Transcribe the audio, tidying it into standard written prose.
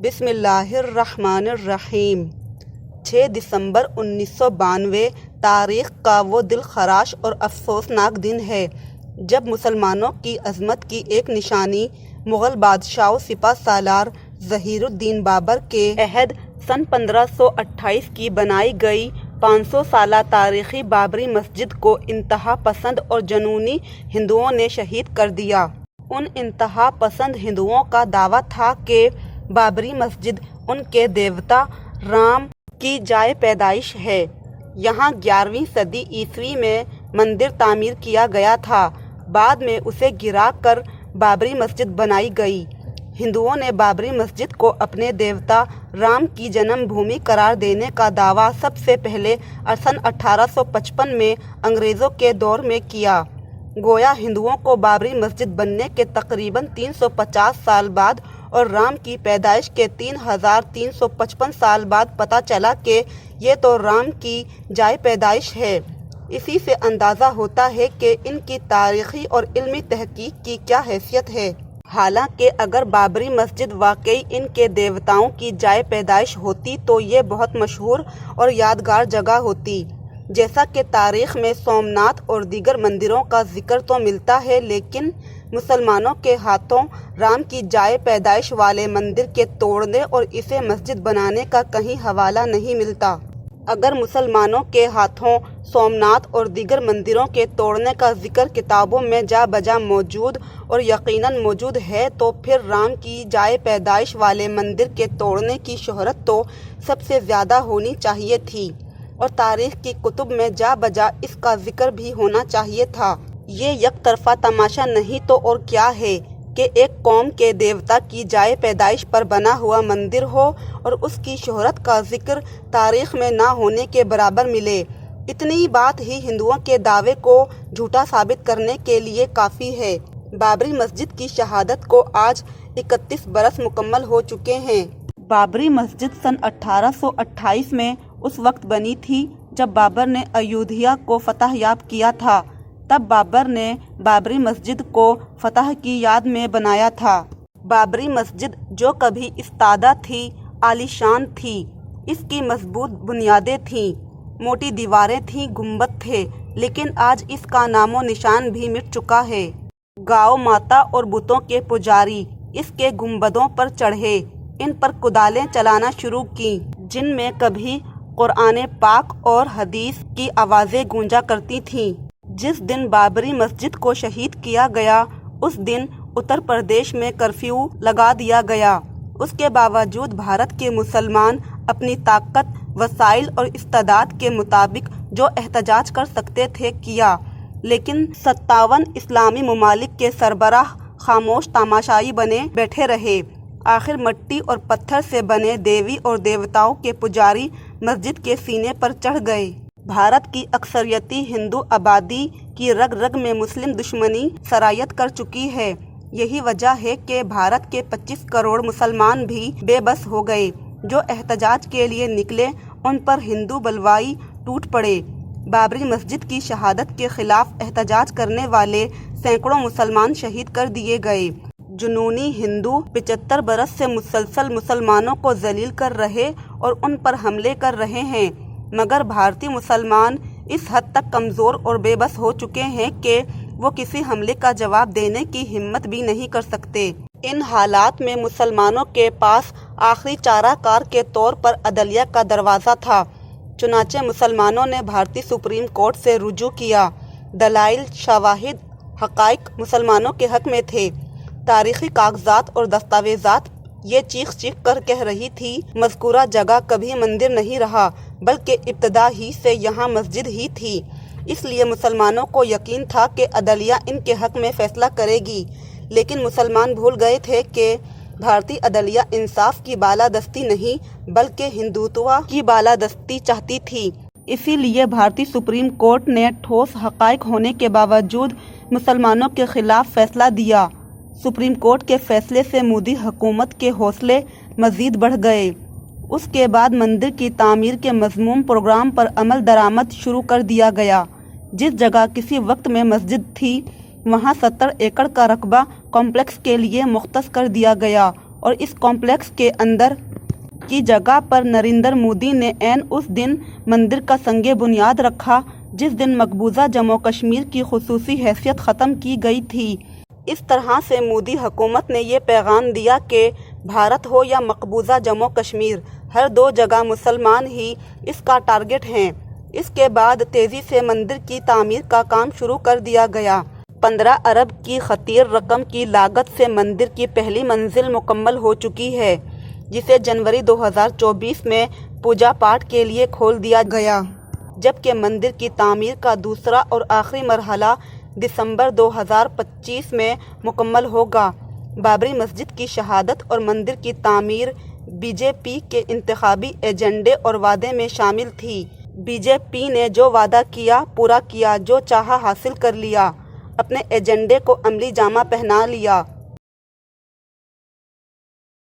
بسم اللہ الرحمن الرحیم۔ 6 دسمبر 1992 تاریخ کا وہ دل خراش اور افسوسناک دن ہے جب مسلمانوں کی عظمت کی ایک نشانی مغل بادشاہ و سپہ سالار ظہیر الدین بابر کے عہد سن 1528 کی بنائی گئی 500 سالہ تاریخی بابری مسجد کو انتہا پسند اور جنونی ہندوؤں نے شہید کر دیا۔ ان انتہا پسند ہندوؤں کا دعویٰ تھا کہ بابری مسجد ان کے دیوتا رام کی جائے پیدائش ہے۔ یہاں 11ویں صدی عیسوی میں مندر تعمیر کیا گیا تھا، بعد میں اسے گرا کر بابری مسجد بنائی گئی۔ ہندوؤں نے بابری مسجد کو اپنے دیوتا رام کی جنم بھومی قرار دینے کا دعویٰ سب سے پہلے سن 1855 میں انگریزوں کے دور میں کیا۔ گویا ہندوؤں کو بابری مسجد بننے کے تقریباً 350 سال بعد اور رام کی پیدائش کے 3355 سال بعد پتہ چلا کہ یہ تو رام کی جائے پیدائش ہے۔ اسی سے اندازہ ہوتا ہے کہ ان کی تاریخی اور علمی تحقیق کی کیا حیثیت ہے۔ حالانکہ اگر بابری مسجد واقعی ان کے دیوتاؤں کی جائے پیدائش ہوتی تو یہ بہت مشہور اور یادگار جگہ ہوتی۔ جیسا کہ تاریخ میں سومناتھ اور دیگر مندروں کا ذکر تو ملتا ہے، لیکن مسلمانوں کے ہاتھوں رام کی جائے پیدائش والے مندر کے توڑنے اور اسے مسجد بنانے کا کہیں حوالہ نہیں ملتا۔ اگر مسلمانوں کے ہاتھوں سومناتھ اور دیگر مندروں کے توڑنے کا ذکر کتابوں میں جا بجا موجود اور یقیناً موجود ہے تو پھر رام کی جائے پیدائش والے مندر کے توڑنے کی شہرت تو سب سے زیادہ ہونی چاہیے تھی، اور تاریخ کی کتب میں جا بجا اس کا ذکر بھی ہونا چاہیے تھا۔ یہ یک طرفہ تماشا نہیں تو اور کیا ہے کہ ایک قوم کے دیوتا کی جائے پیدائش پر بنا ہوا مندر ہو اور اس کی شہرت کا ذکر تاریخ میں نہ ہونے کے برابر ملے۔ اتنی بات ہی ہندوؤں کے دعوے کو جھوٹا ثابت کرنے کے لیے کافی ہے۔ بابری مسجد کی شہادت کو آج 31 برس مکمل ہو چکے ہیں۔ بابری مسجد سن 1828 میں اس وقت بنی تھی جب بابر نے ایودھیا کو فتح یاب کیا تھا۔ تب بابر نے بابری مسجد کو فتح کی یاد میں بنایا تھا۔ بابری مسجد جو کبھی استادہ تھی، عالیشان تھی، اس کی مضبوط بنیادیں تھیں، موٹی دیواریں تھیں، گنبد تھے، لیکن آج اس کا نام و نشان بھی مٹ چکا ہے۔ گاؤ ماتا اور بتوں کے پجاری اس کے گنبدوں پر چڑھے، ان پر کدالیں چلانا شروع کیں، جن میں کبھی قرآن پاک اور حدیث کی آوازیں گونجا کرتی تھیں۔ جس دن بابری مسجد کو شہید کیا گیا اس دن اتر پردیش میں کرفیو لگا دیا گیا۔ اس کے باوجود بھارت کے مسلمان اپنی طاقت، وسائل اور استعداد کے مطابق جو احتجاج کر سکتے تھے کیا، لیکن 57 اسلامی ممالک کے سربراہ خاموش تماشائی بنے بیٹھے رہے۔ آخر مٹی اور پتھر سے بنے دیوی اور دیوتاؤں کے پجاری مسجد کے سینے پر چڑھ گئے۔ بھارت کی اکثریتی ہندو آبادی کی رگ رگ میں مسلم دشمنی سرایت کر چکی ہے۔ یہی وجہ ہے کہ بھارت کے 25 کروڑ مسلمان بھی بے بس ہو گئے۔ جو احتجاج کے لیے نکلے ان پر ہندو بلوائی ٹوٹ پڑے۔ بابری مسجد کی شہادت کے خلاف احتجاج کرنے والے سینکڑوں مسلمان شہید کر دیے گئے۔ جنونی ہندو 75 برس سے مسلسل مسلمانوں کو ذلیل کر رہے اور ان پر حملے کر رہے ہیں، مگر بھارتی مسلمان اس حد تک کمزور اور بے بس ہو چکے ہیں کہ وہ کسی حملے کا جواب دینے کی ہمت بھی نہیں کر سکتے۔ ان حالات میں مسلمانوں کے پاس آخری چارہ کار کے طور پر عدلیہ کا دروازہ تھا۔ چنانچہ مسلمانوں نے بھارتی سپریم کورٹ سے رجوع کیا۔ دلائل، شواہد، حقائق مسلمانوں کے حق میں تھے۔ تاریخی کاغذات اور دستاویزات یہ چیخ چیخ کر کہہ رہی تھی مذکورہ جگہ کبھی مندر نہیں رہا بلکہ ابتدا ہی سے یہاں مسجد ہی تھی۔ اس لیے مسلمانوں کو یقین تھا کہ عدلیہ ان کے حق میں فیصلہ کرے گی، لیکن مسلمان بھول گئے تھے کہ بھارتی عدلیہ انصاف کی بالادستی نہیں بلکہ ہندوتوا کی بالادستی چاہتی تھی۔ اسی لیے بھارتی سپریم کورٹ نے ٹھوس حقائق ہونے کے باوجود مسلمانوں کے خلاف فیصلہ دیا۔ سپریم کورٹ کے فیصلے سے مودی حکومت کے حوصلے مزید بڑھ گئے۔ اس کے بعد مندر کی تعمیر کے مذموم پروگرام پر عمل درآمد شروع کر دیا گیا۔ جس جگہ کسی وقت میں مسجد تھی وہاں 70 ایکڑ کا رقبہ کمپلیکس کے لیے مختص کر دیا گیا اور اس کمپلیکس کے اندر کی جگہ پر نریندر مودی نے عین اس دن مندر کا سنگ بنیاد رکھا جس دن مقبوضہ جموں کشمیر کی خصوصی حیثیت ختم کی گئی تھی۔ اس طرح سے مودی حکومت نے یہ پیغام دیا کہ بھارت ہو یا مقبوضہ جموں کشمیر، ہر دو جگہ مسلمان ہی اس کا ٹارگٹ ہیں۔ اس کے بعد تیزی سے مندر کی تعمیر کا کام شروع کر دیا گیا۔ 15 ارب کی خطیر رقم کی لاگت سے مندر کی پہلی منزل مکمل ہو چکی ہے، جسے جنوری 2024 میں پوجا پاٹ کے لیے کھول دیا گیا، جبکہ مندر کی تعمیر کا دوسرا اور آخری مرحلہ دسمبر 2025 میں مکمل ہوگا۔ بابری مسجد کی شہادت اور مندر کی تعمیر بی جے پی کے انتخابی ایجنڈے اور وعدے میں شامل تھی۔ بی جے پی نے جو وعدہ کیا پورا کیا، جو چاہا حاصل کر لیا، اپنے ایجنڈے کو عملی جامہ پہنا لیا۔